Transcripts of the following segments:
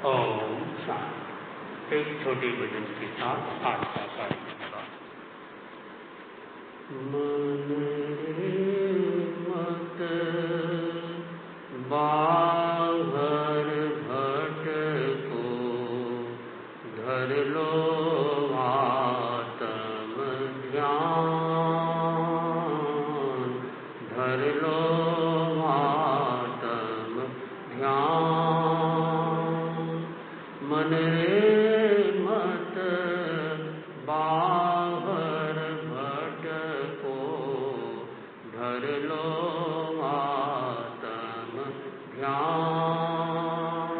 ओम शांति। एक छोटी भजन के साथ आज का कार्यक्रम। मन रे मत बाहर भटको, धर लो आत्म ध्यान, धर लो आत्म ध्यान। मन रे मत बाहर भटको, धर लो आत्म ध्यान।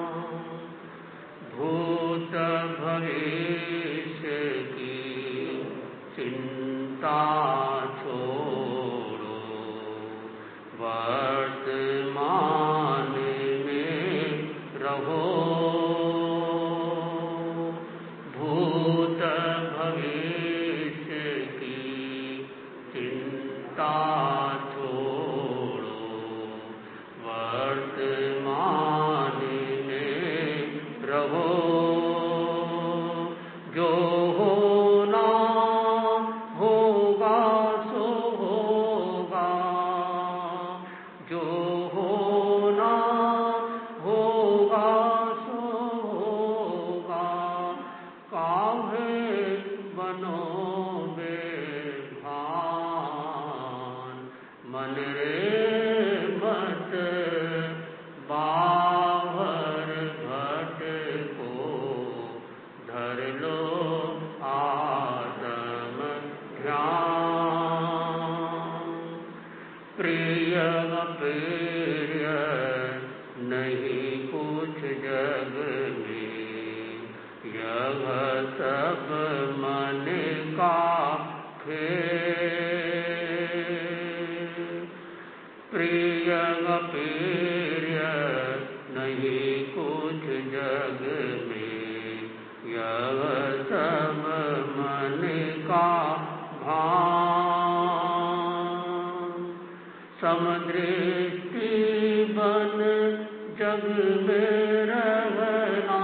भूत भविष्य की चिंता छोड़ो, वर्तमान में रहो। भूत भविष्य की चिंता छोड़ो, वर्तमान में रहो। जो होना होगा सो होगा, जो होना होगा सो होगा। काहे बनो बेभान, मन रे मत बाहर भटको, धर लो आत्म ध्यान। प्रिय अप्रिय नहीं कुछ जग में, यह सब मन का खेल। प्रिय अप्रिय नहीं कुछ जग में, यह सब मन का भान। समदृष्टि बन जग में रहना,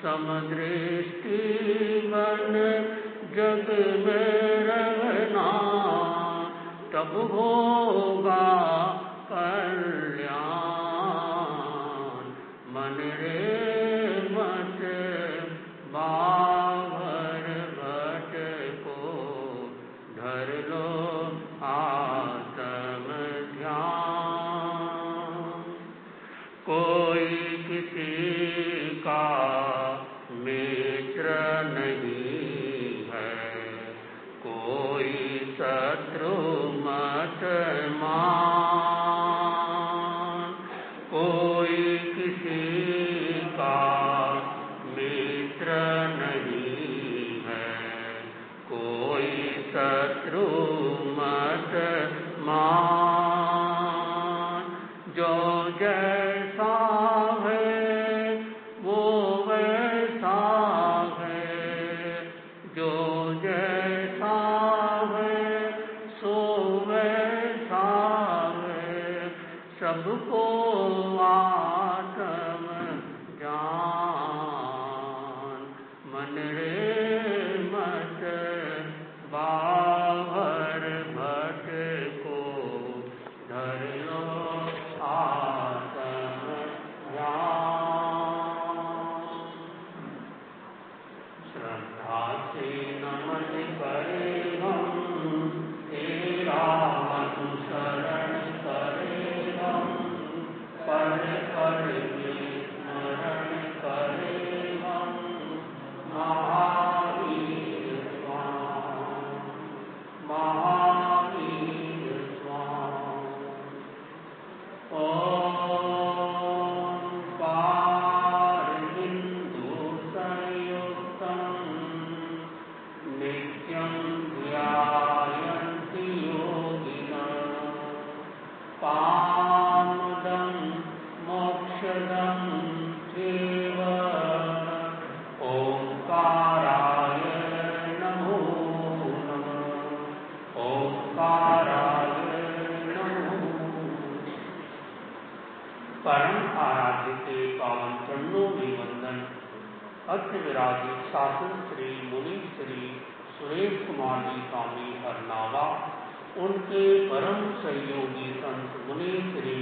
समदृष्टि बन जग में रहना। तब होगा कल्याण, मन रे मत बाहर भटको, धर लो आत्म ध्यान। कोई किसी का मित्र नहीं है, कोई शत्रु मत मान। कोई किसी का मित्र नहीं है, कोई शत्रु मत मान। जो जैसा है वो वैसा है, जो जैसा है सो वैसा है। सबको आत्म ज्ञान, मन रे मत बाहर भटको, धर लो आत्म ज्ञान। श्रद्धा से नमन करे हम, तेरा अनुसरण करे हम। पढ़ पढ़ के स्मरण करे हम, महावीर स्वामी, महावीर स्वामी। ओंकार बिंदु संयुक्तं नित्यं ध्यायन्ति योगिनः। कामदं मोक्षदं चैव, ओंकाराय नमो नमः, ओंकाराय नमो। परम आराध्य महाराज के पावन चरणों में वंदन। अत्र विराजित शासन श्री मुनि श्री सुरेश कुमार जी स्वामी हरनावा, उनके परम सहयोगी संत मुनि श्री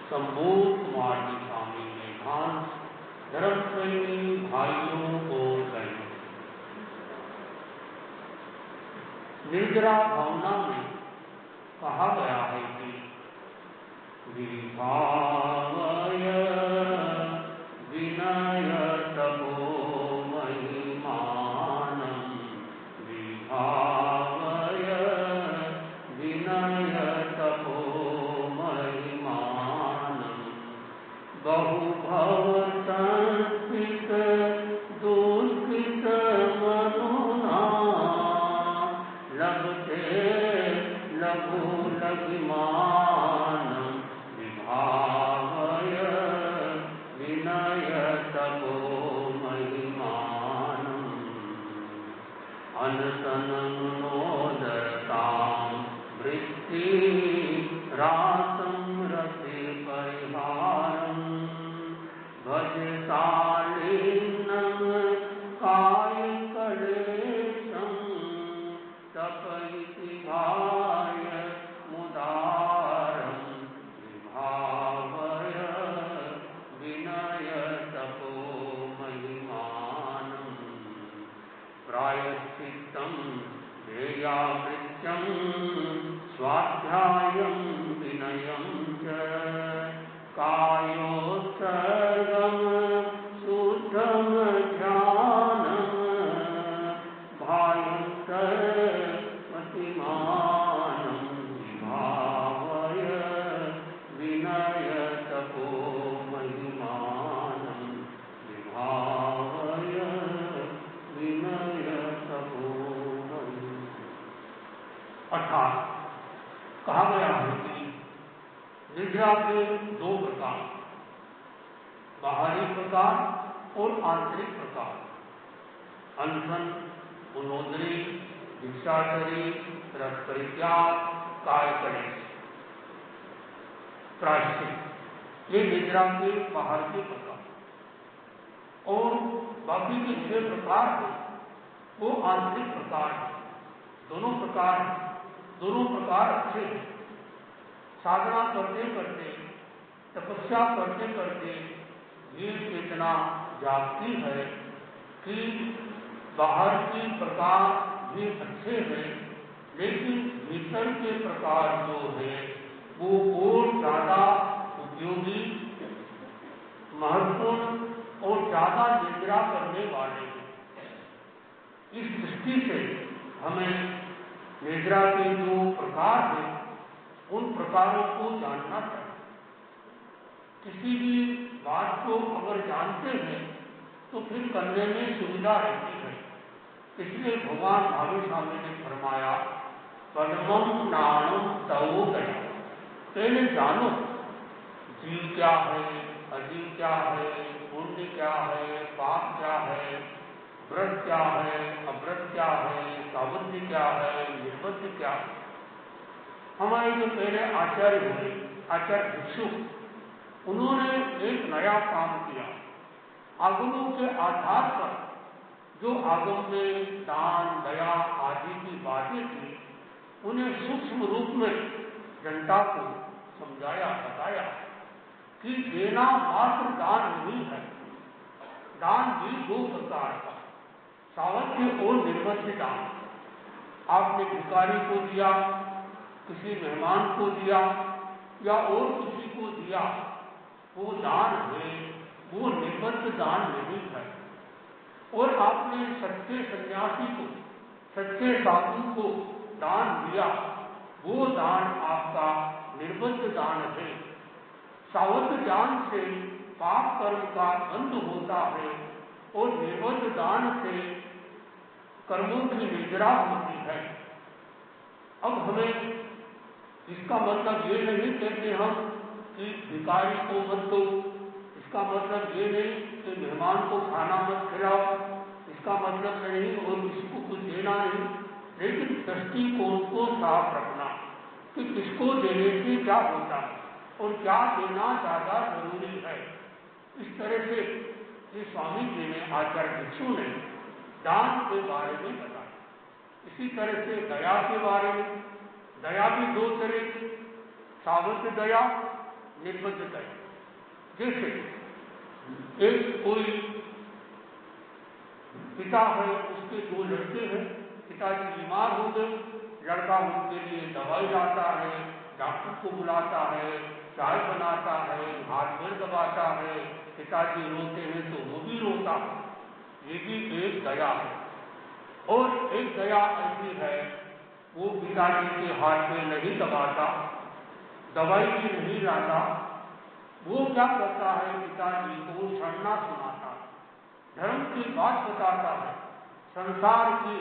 संबोध कुमार जी स्वामी मेधान, धर्म प्रेमी भाइयों और बहनों, निर्जरा भावना में कहा गया है कि विभावय विनय तपो महिमानं, विभावय विनय तपो महिमानं, बहुभव संस्कृत दुष्कृत मनुना, लभते लघु लघिमानं, विभावय विनय तपो महिमानं, अनशननोदतां वृत्ति रासं रति परिहारं, भजशालिनं कायकलेशं, तपयति भाय मुदारं, विभावय विनय तपो महिमानं, प्रायश्चित्तं ध्येयावृत्यं स्वाध्यायं विनयं च, कायोत्सर्गं शुद्धं ध्यानं, भायन्तर्मतिमानं, विभावय विनय तपो महिमानं, विभावय विनय तपो महिमानं। अर्थात कहा गया है कि निद्रा के दो प्रकार, बाहरी प्रकार और आंतरिक प्रकार, अनशन, उन्नोदरी, भिक्षाचरी, रस परित्याग, काय कलेश, प्रायश्चित, ये निद्रा के बाहर के प्रकार। और बाकी के 6 प्रकार हैं वो आंतरिक प्रकार हैं। दोनों प्रकार अच्छे हैं। साधना करते करते, तपस्या करते करते ये चेतना जागती है कि बाहर के प्रकार भी अच्छे हैं, लेकिन भीतर के प्रकार जो है वो और ज्यादा उपयोगी, महत्वपूर्ण और ज्यादा निद्रा करने वाले हैं। इस दृष्टि से हमें निद्रा के जो प्रकार हैं उन प्रकारों को जानना चाहिए। किसी भी बात को अगर जानते हैं तो फिर करने में सुविधा रहती है। इसलिए भगवान भावी स्वामी ने फरमाया, पद्मं ज्ञानं तवोदया, पहले जानो जीव क्या है, अजीव क्या है, पुण्य क्या है, पाप क्या है, व्रत क्या है, अव्रत क्या है, सावध्य क्या है, निर्बद्ध क्या है। हमारे जो पहले आचार्य हुए, आचार्य भिक्षु, उन्होंने एक नया काम किया। आगमों के आधार पर जो आगम में दान, दया आदि की बातें थी, उन्हें सूक्ष्म रूप में जनता को समझाया, बताया कि देना मात्र दान नहीं है। दान भी 2 प्रकार का, सावध्य और निर्बद्ध दान। आपने भिखारी को दिया, किसी मेहमान को दिया या और किसी को दिया, वो दान है, वो निर्बद्ध दान नहीं है। और आपने सच्चे सन्यासी को, सच्चे साधु को दान दिया, वो दान आपका निर्बद्ध दान है। सावध दान से पाप कर्म का बंध होता है और निर्बद्ध दान से कर्मों की निद्रा होती है। अब हमें इसका मतलब ये नहीं कहते हम कि भिखारी को मत दो, इसका मतलब ये नहीं कि मेहमान को खाना मत खिलाओ, इसका मतलब नहीं और किसी को कुछ देना नहीं, लेकिन दृष्टिकोण को साफ रखना कि किसको देने से क्या होता है और क्या देना ज्यादा जरूरी है। इस तरह से ये स्वामी जी ने, आचार्य भिक्षु ने दान के बारे में बताया। इसी तरह से दया के बारे में, दया भी दो तरह की, सावध दया, निर्बद्ध दया। जैसे एक कोई पिता है, उसके दो लड़के हैं, पिताजी बीमार हो गए, लड़का उनके लिए दवाई लाता है, डॉक्टर को बुलाता है, चाय बनाता है, हाथ पैर दबाता है, पिताजी रोते हैं तो वो भी रोता है, ये भी एक दया है। और एक दया ऐसी है, वो पिताजी के हाथ में नहीं दबाता, दवाई भी नहीं लाता, वो क्या करता है, पिताजी को शरणा सुनाता है, धर्म की बात बताता है, संसार की,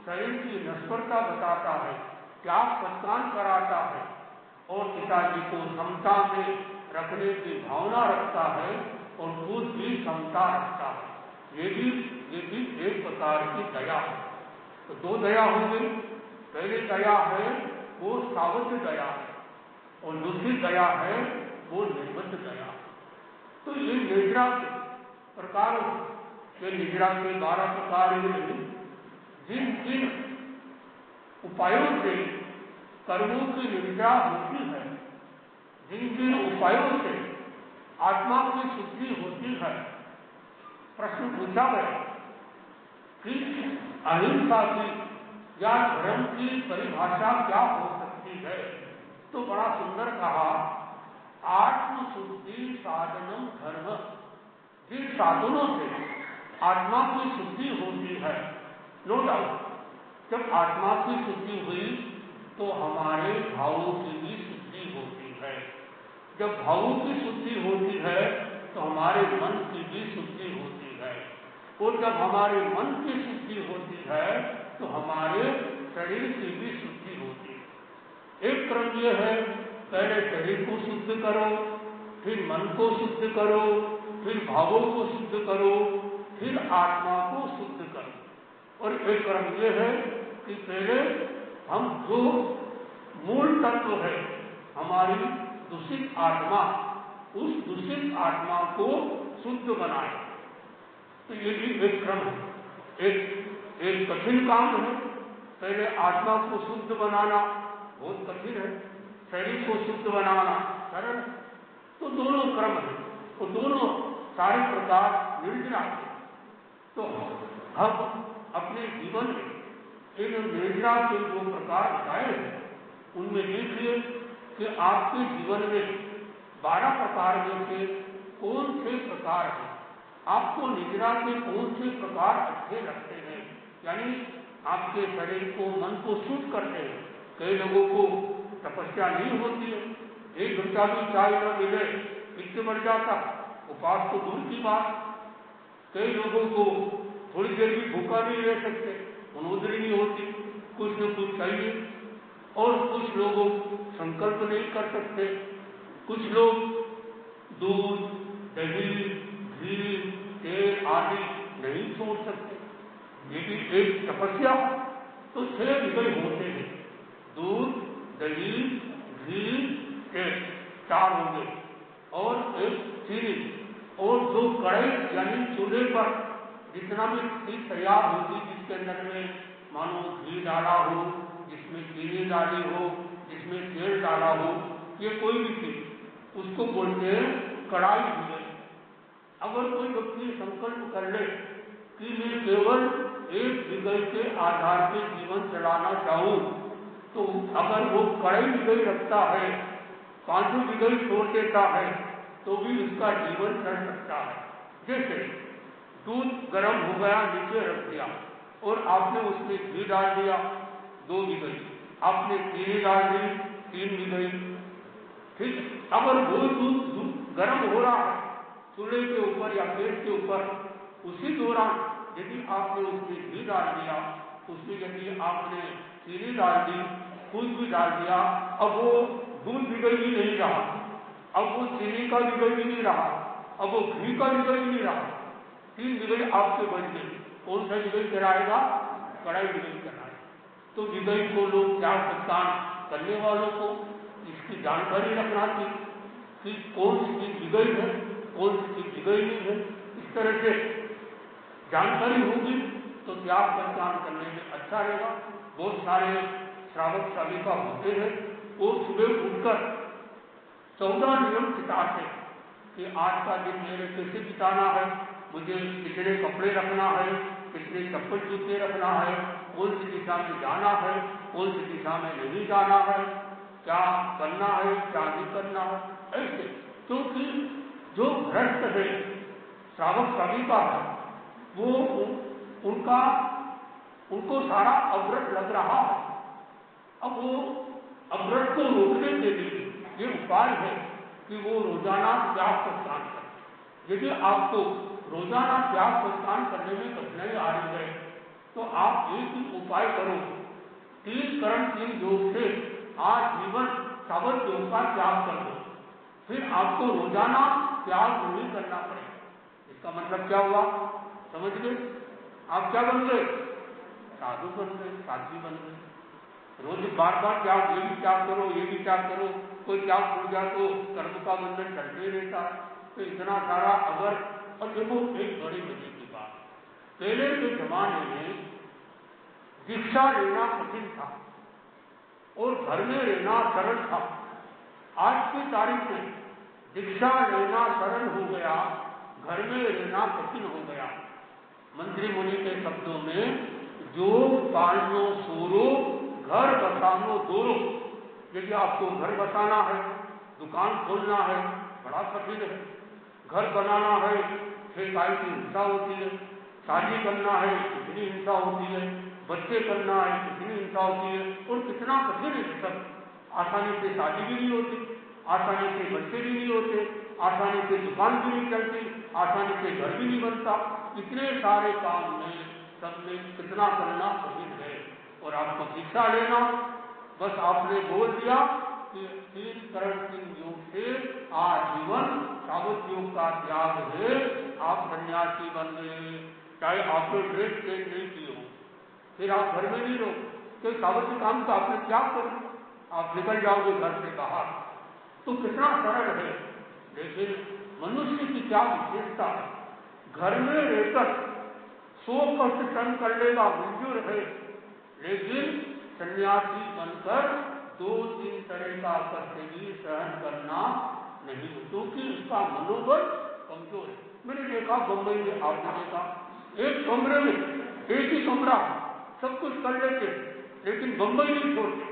शरीर की नश्वरता बताता है, त्याग सत्कार कराता है और पिताजी को समता में रखने की भावना रखता है और खुद भी समता रखता है। ये भी एक प्रकार की दया है। तो दो दया हो गई। पहली दया है वो सावध दया है और दूसरी दया है वो निर्बद्ध दया। तो ये निद्रा के प्रकार, ये निद्रा के 12 प्रकार हैं। जिन जिन उपायों से कर्मों की निद्रा होती है, जिन जिन उपायों से आत्मा की शुद्धि होती है, प्रश्न पूछा गया कि अहिंसा की या धर्म की परिभाषा क्या हो सकती है। तो बड़ा सुंदर कहा, आत्मशुद्धि साधनम धर्म। जिन साधनों से आत्मा की शुद्धि होती है, नो डाउट, जब आत्मा की शुद्धि हुई तो हमारे भावों की भी शुद्धि होती है। जब भावों की शुद्धि होती है तो हमारे मन की भी शुद्धि होती है और जब हमारे मन की शुद्धि होती है तो हमारे शरीर की भी शुद्धि होती है। एक क्रम यह है, पहले शरीर को शुद्ध करो, फिर मन को शुद्ध करो, फिर भावों को शुद्ध करो, फिर आत्मा को शुद्ध करो। और एक क्रम यह है कि पहले हम जो मूल तत्व है हमारी दूषित आत्मा, उस दूषित आत्मा को शुद्ध बनाए। तो ये भी एक क्रम है। एक कठिन काम है, पहले आत्मा को शुद्ध बनाना बहुत कठिन है, शरीर को शुद्ध बनाना सरल। तो दोनों क्रम है, तो दोनों सारे प्रकार निर्जरा है। तो हम अपने जीवन में इन निर्जरा के जो प्रकार बताए हैं, उनमें देखिए कि आपके जीवन में 12 प्रकार में से कौन से प्रकार हैं, आपको निद्रा के कौन से प्रकार अच्छे लगते हैं, यानी आपके शरीर को, मन को शुद्ध करते हैं। कई लोगों को तपस्या नहीं होती है, 1 घंटा भी चाय न मिले पित्त बढ़ जाता, उपास तो दूर की बात। कई लोगों को थोड़ी देर भी भूखा नहीं रह सकते, मनोदरी नहीं होती, कुछ न कुछ चाहिए। और कुछ लोग संकल्प नहीं कर सकते, कुछ लोग दूध, दही, घी, तेल आदि नहीं छोड़ सकते। ये भी एक तपस्या। तो 6 विषय होते हैं, दूध, दही, घी, तेल, 4 हो गए, और एक चीनी। और जो कढ़ाई यानी चूल्हे पर जितना भी चीज तैयार होती, जिसके अंदर में मानो घी डाला हो, जिसमें चीनी डाली हो, जिसमें तेल डाला हो, ये कोई भी चीज, उसको बोलते हैं कढ़ाई भूले। अगर कोई व्यक्ति संकल्प कर ले कि मैं केवल एक विषय के आधार पर जीवन चलाना चाहूं, तो अगर वो कढ़ाई विषय रखता है, 5 विषय छोड़ देता है, तो भी उसका जीवन चल सकता है। जैसे दूध गर्म हो गया, नीचे रख दिया और आपने उसमें घी डाल दिया, 2 विषय, आपने चीनी डाल दी, 3 विषय। ठीक, अगर वो दूध गर्म हो रहा है चूल्हे के ऊपर या गैस के ऊपर, उसी दौरान यदि आपने उसमें घी डाल दिया, उसमें यदि आपने चीनी डाल दी, कुछ भी डाल दिया, अब वो दूध विषय भी नहीं रहा, अब वो चीनी का विषय भी नहीं रहा, अब वो घी का विषय भी नहीं रहा, 3 विषय आपके बन गए। कौन सा विषय कराएगा? कढ़ाई विषय कराएगा। तो विषय को लोग त्याग सत्कार करने वालों को इसकी जानकारी रखना चाहिए कि कौन सी विषय है, कौन सी चीज बिगड़ी नहीं है। इस तरह से जानकारी होगी तो त्याग पहचान करने में अच्छा रहेगा। बहुत सारे श्रावक श्राविका होते हैं, वो सुबह उठकर 14 नियम चिताते हैं कि आज का दिन मेरे कैसे बिताना है, मुझे कितने कपड़े रखना है, कितने चप्पल जूते रखना है, कौन सी दिशा में जाना है, कौन सी दिशा में नहीं जाना है, क्या करना है क्या नहीं करना है, ऐसे। क्योंकि जो भ्रष्ट है श्रावक श्राविका है वो उनको सारा अव्रत लग रहा है। अब वो अव्रत को रोकने के लिए ये उपाय है कि वो रोजाना त्याग प्रस्थान करें। यदि आपको रोजाना त्याग प्रस्थान करने में कठिनाई आ रही है तो आप एक ही उपाय करो, 3 करण 3 योग से आजीवन सावध योग का त्याग कर दो, फिर आपको रोजाना त्याग नहीं करना पड़ेगा। इसका मतलब क्या हुआ समझ गए? आप क्या बन गए? साधु बन गए, साध्वी बन गए। रोज बार बार त्याग, ये भी त्याग करो ये भी त्याग करो, कोई त्याग छूट जाए तो कर्म का बंधन चलते ही रहता है। तो इतना सारा अगर, और देखो एक बड़ी मजे की बात, पहले के जमाने में दीक्षा लेना कठिन था और घर में रहना सरल था। आज की तारीख में दीक्षा लेना सरल हो गया, घर में रहना कठिन हो गया। मंत्री मुनि के शब्दों में जो पालो सोरो घर बसानो दोरो, यदि आपको घर बसाना है, दुकान खोलना है, बड़ा कठिन है। घर बनाना है, 6 साल की हिंसा होती है, शादी करना है कितनी हिंसा होती है, बच्चे करना है कितनी हिंसा होती है, और कितना कठिन है सब। आसानी से शादी भी नहीं होती, आसानी से बच्चे भी नहीं होते, आसानी से दुकान भी नहीं चलती, आसानी से घर भी नहीं बनता। इतने सारे काम में सब में कितना करना कठिन है। और आपको दीक्षा लेना, बस आपने बोल दिया कि 3 करण 3 योग से आजीवन सावध योग का त्याग है, आप सन्यासी बन गए। चाहे आपने ड्रेस चेंज नहीं की हो, फिर आप घर में नहीं रहो, तो सावध काम का आपने त्याग कर, आप निकल जाओगे घर से बाहर। तो कितना सरल है। लेकिन मनुष्य की क्या विशेषता है, घर में रहकर 100 कष्ट सहन कर लेगा, मंजूर है, लेकिन सन्यासी बनकर 2-3 तरह का कष्ट भी सहन करना नहीं, क्योंकि उसका मनोबल कमजोर है। मैंने देखा बंबई में, आपने देखा एक कमरे में एक ही कमरा सब कुछ कर लेते, लेकिन बंबई नहीं छोड़ते।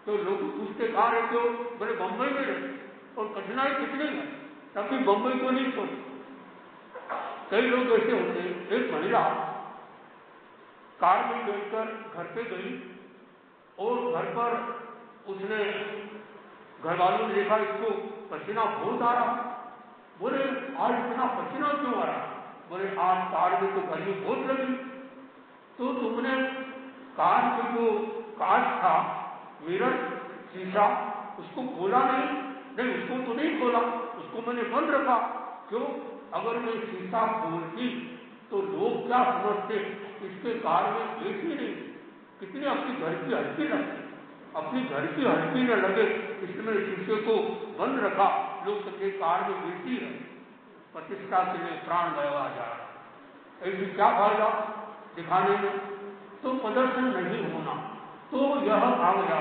तो लोग पूछते कहाँ रहते हो, बोले बंबई में रहते। और कठिनाई कितनी है, तभी बंबई को नहीं छोड़ते। कई लोग ऐसे होते हैं। एक महिला कार में बैठकर घर पे गई और घर पर उसने, घर वालों ने देखा इसको पसीना बहुत आ रहा। बोले आज इतना पसीना क्यों आ रहा? बोले आज कार में तो गर्मी बहुत लगी। तो तुमने कार में जो कांच था, मिरर शीशा, उसको खोला नहीं? नहीं, उसको तो नहीं खोला, उसको मैंने बंद रखा। क्यों? अगर मैं शीशा खोलती तो लोग क्या समझते, इसके कार में एसी नहीं। कितनी अपनी घर की हल्की लगे, अपनी घर की हल्की न लगे इसमें शीशे को बंद रखा, लोग सबके कार में एसी है, प्रतिष्ठा के लिए प्राण गया जा रहा। ऐसी क्या फायदा दिखाने में? तो प्रदर्शन नहीं होना। तो यह आ गया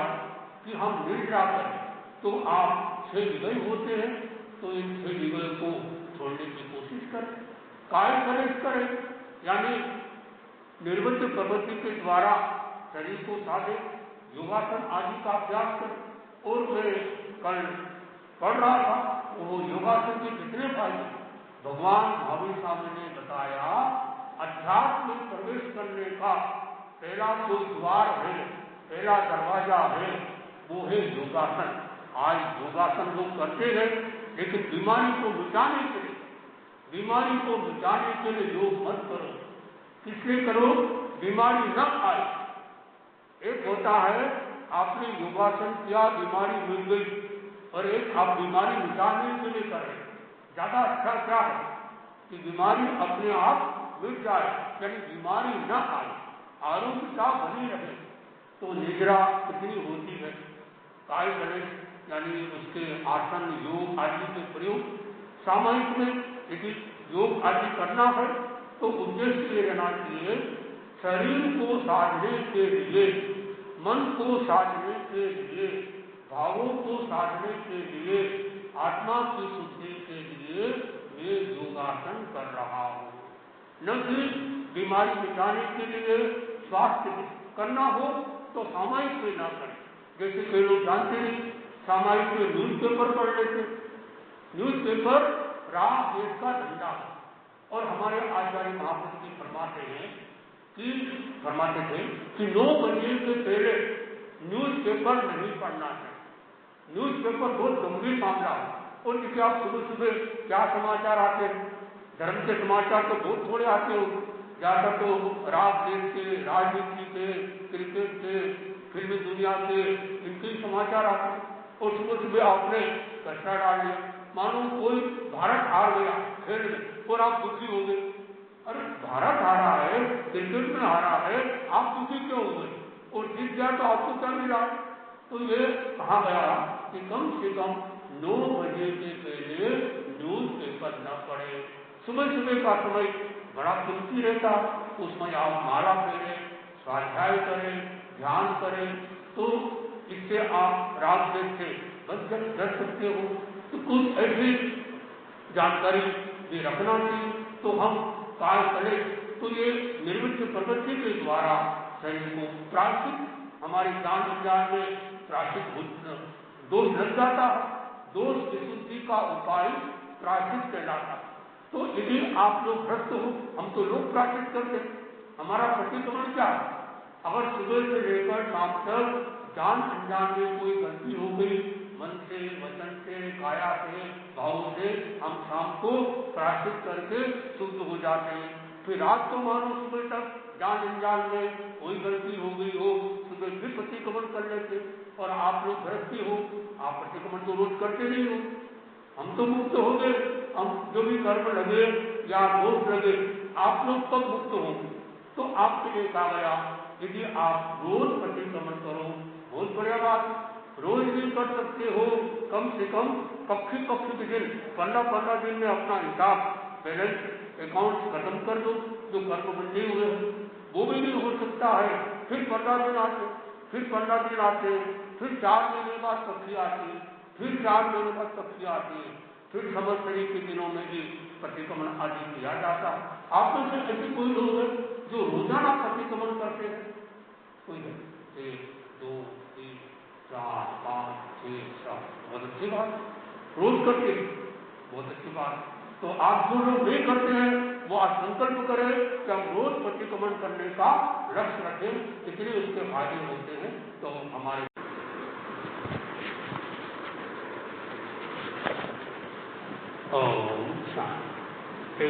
कि हम निद्रा करें, तो आप 6 विगय होते हैं, तो इन 6 विगय को छोड़ने की कोशिश करें। काय करें, यानी निर्बंध प्रवृत्ति के द्वारा शरीर को साधे, योगासन आदि का अभ्यास करें। और मैं कल पढ़ रहा था, वो योगासन के कितने फायदे भगवान महावीर स्वामी ने बताया। अध्यात्म में प्रवेश करने का पहला कोई द्वार है, पहला दरवाजा है, वो है योगासन। आज योगासन लोग करते हैं, लेकिन बीमारी को मिटाने के लिए योग मत करो। किसलिए करो? बीमारी न आए। एक होता है आपने योगासन किया, बीमारी मिल गई, और एक आप बीमारी मिटाने के लिए कर रहे हैं। ज्यादा अच्छा क्या है कि बीमारी अपने आप मिट जाए, यानी बीमारी न आए, आरोग्यता बनी रहे। तो निद्रा कितनी होती है, काय गणेश यानी उसके आसन योग आदि के प्रयोग सामयिक में यदि योग आदि करना है तो उद्देश्य ये रहना चाहिए, शरीर को साधने के लिए, मन को साधने के लिए, भावों को साधने के लिए, आत्मा की शुद्धि के लिए मैं योगासन कर रहा हूँ। न कि बीमारी मिटाने के लिए, स्वास्थ्य करना हो तो सामायिक में ना करें। जैसे कई लोग जानते हैं, सामायिक में न्यूज़पेपर पढ़ लेते। न्यूज़पेपर रात देश का धंधा है। और हमारे आचार्य महापुरुष जी फरमाते थे कि 9 बजे के पहले न्यूज़पेपर नहीं पढ़ना चाहिए। न्यूज़पेपर बहुत गंभीर मामला है। और देखिए आप सुबह सुबह क्या समाचार आते हैं, धर्म के समाचार तो बहुत थोड़े आते हो, ज्यादातर तो रात देश के, राजनीति के, क्रिकेट के, फिल्मी दुनिया के, इनके समाचार आते हैं। और सुबह सुबह आपने कचरा डाल लिया, मानो कोई भारत हार गया खेल में और आप दुखी हो गए। अरे भारत हारा है, क्रिकेट में हारा है, आप दुखी क्यों हो गए? और जीत गया तो आपको क्या मिला? तो ये कहा गया कि कम से कम 9 बजे के पहले न्यूज़पेपर न पढ़े। सुबह सुबह का समय बड़ा कीमती रहता, उसमें आप माला फेरें, स्वाध्याय करें, ध्यान करें, तो इससे आप रात देश से बच सकते हो। तो कुछ ऐसी जानकारी भी रखना चाहिए। तो हम कार्य करें तो ये निर्मित प्रगति के द्वारा शरीर को प्राश्चित, हमारी जान अनजान में प्राश्चित दोष लग जाता है। दोष विशुद्धि का उपाय प्राश्चित कहलाता है। तो यदि आप लोग भ्रष्ट हो, हम तो लोग प्राश्चित करते हैं, हमारा प्रतिक्रमण क्या है? अगर सुबह से लेकर शाम तक जान अनजान में कोई गलती हो गई, मन से, वचन से, काया से, भाव से, हम शाम को प्राश्चित करके शुद्ध हो जाते हैं। फिर रात को मानो सुबह तक जान अनजान में कोई गलती हो गई हो, सुबह फिर प्रतिक्रमण कर लेते। और आप लोग भ्रष्ट हो, आप प्रतिक्रमण तो रोज करते नहीं हो। हम तो मुक्त हो गए, हम जो भी कर्म लगे या दोष लगे, आप लोग कब मुक्त होंगे? तो आपके लिए कहा गया, यदि आप रोज प्रतिक्रमण करो, बहुत बढ़िया बात। रोज भी कर सकते हो, कम से कम पक्ष के दिन 15 दिन में अपना हिसाब, बैलेंस अकाउंट खत्म कर दो, जो कर्म बंधे हुए हैं। वो भी नहीं हो सकता है, फिर 15 दिन आते, फिर 15 दिन आते, फिर 4 महीने बाद पक्षी आती है, फिर 4 महीने बाद पक्षी आती है, फिर संवत्सरी के दिनों में भी प्रतिक्रमण आदि किया जाता है। आप में से ऐसे कोई लोग हैं जो रोजाना प्रतिक्रमण करते हैं? कोई है? 1, 2, 3, 4, 5, 6, 7, बहुत अच्छी बात, रोज करते हैं, बहुत अच्छी बात। तो आप जो लोग नहीं करते हैं वो आज संकल्प करें कि हम रोज प्रतिक्रमण करने का लक्ष्य रखें, कितने उसके फायदे होते हैं। तो हमारे ओम शांति।